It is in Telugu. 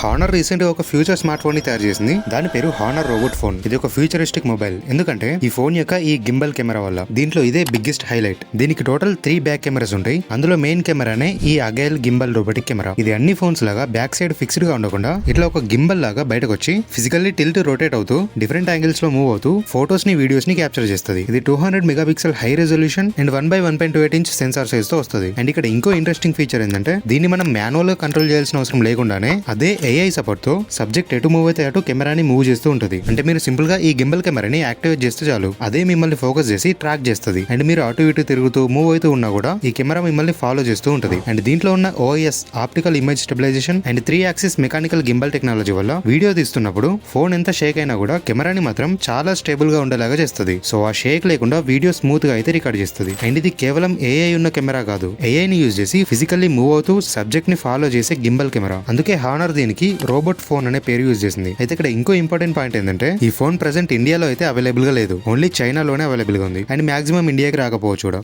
హానర్ రీసెంట్ గా ఒక ఫ్యూచర్ స్మార్ట్ ఫోన్ ని తయారు చేసింది. దాని పేరు హానర్ రోబోట్ ఫోన్. ఇది ఒక ఫ్యూచరిస్టిక్ మొబైల్. ఎందుకంటే ఈ ఫోన్ యొక్క ఈ గింబల్ కెమెరా వల్ల. దీంట్లో ఇదే బిగ్గెస్ట్ హైలైట్. దీనికి టోటల్ 3 బ్యాక్ కెమెరాస్ ఉంటాయి. అందులో మెయిన్ కెమెరానే ఈ అగైల్ గింబల్ రోబోటిక్ కెమెరా. ఇది అన్ని ఫోన్స్ లాగా బ్యాక్ సైడ్ ఫిక్స్డ్ గా ఉండకుండా ఇట్లా ఒక గింబల్ లాగా బయటకు వచ్చి ఫిజికల్లీ టిల్ట్ రొటేట్ అవుతూ డిఫరెంట్ యాంగిల్స్ లో మూవ్ అవుతూ ఫోటోస్ ని వీడియోస్ ని క్యాప్చర్ చేస్తుంది. ఇది 200 megapixel high resolution and 1/1.28 inch censor size తో వస్తుంది. అండ్ ఇక్కడ ఇంకో ఇంట్రెస్టింగ్ ఫీచర్ ఏంటంటే దీన్ని మనం మాన్యువల్ గా కంట్రోల్ చేయాల్సిన అవసరం లేకుండానే అదే AI సపోర్ట్ తో సబ్జెక్ట్ ఎటు మూవ్ అయితే అటు కెమెరాని మూవ్ చేస్తూ ఉంటుంది. అంటే మీరు సింపుల్ గా ఈ గింబల్ కెమెరాని యాక్టివేట్ చేస్తే చాలు అదే మిమ్మల్ని ఫోకస్ చేసి ట్రాక్ చేస్తుంది. అండ్ మీరు అటు ఇటు తిరుగుతూ మూవ్ అవుతూ ఉన్నా కూడా ఈ కెమెరా మిమ్మల్ని ఫాలో చేస్తూ ఉంటుంది. అండ్ దీంట్లో ఉన్న OIS optical image stabilisation and 3 axis mechanical gimbal technology వల్ల వీడియో తీస్తున్నప్పుడు ఫోన్ ఎంత షేక్ అయినా కూడా కెమెరాని మాత్రం చాలా స్టేబుల్ గా ఉండేలాగా చేస్తుంది. సో ఆ షేక్ లేకుండా వీడియో స్మూత్ గా అయితే రికార్డ్ చేస్తుంది. అండ్ ఇది కేవలం AI ఉన్న కెమెరా కాదు, AI ని యూజ్ చేసి ఫిజికల్లీ మూవ్ అవుతూ సబ్జెక్ట్ ని ఫాలో చేసే గింబల్ కెమెరా. అందుకే హానర్ దీనికి రోబోట్ ఫోన్ అనే పేరు యూజ్ చేసింది. అయితే ఇక్కడ ఇంకో ఇంపార్టెంట్ పాయింట్ ఏంటంటే ఈ ఫోన్ ప్రెసెంట్ ఇండియాలో అయితే అవైలబుల్ గా లేదు, ఓన్లీ చైనాలోనే అవైలబుల్ గా ఉంది. అండ్ మాక్సిమం ఇండియాకి రాకపోవచ్చు కూడా.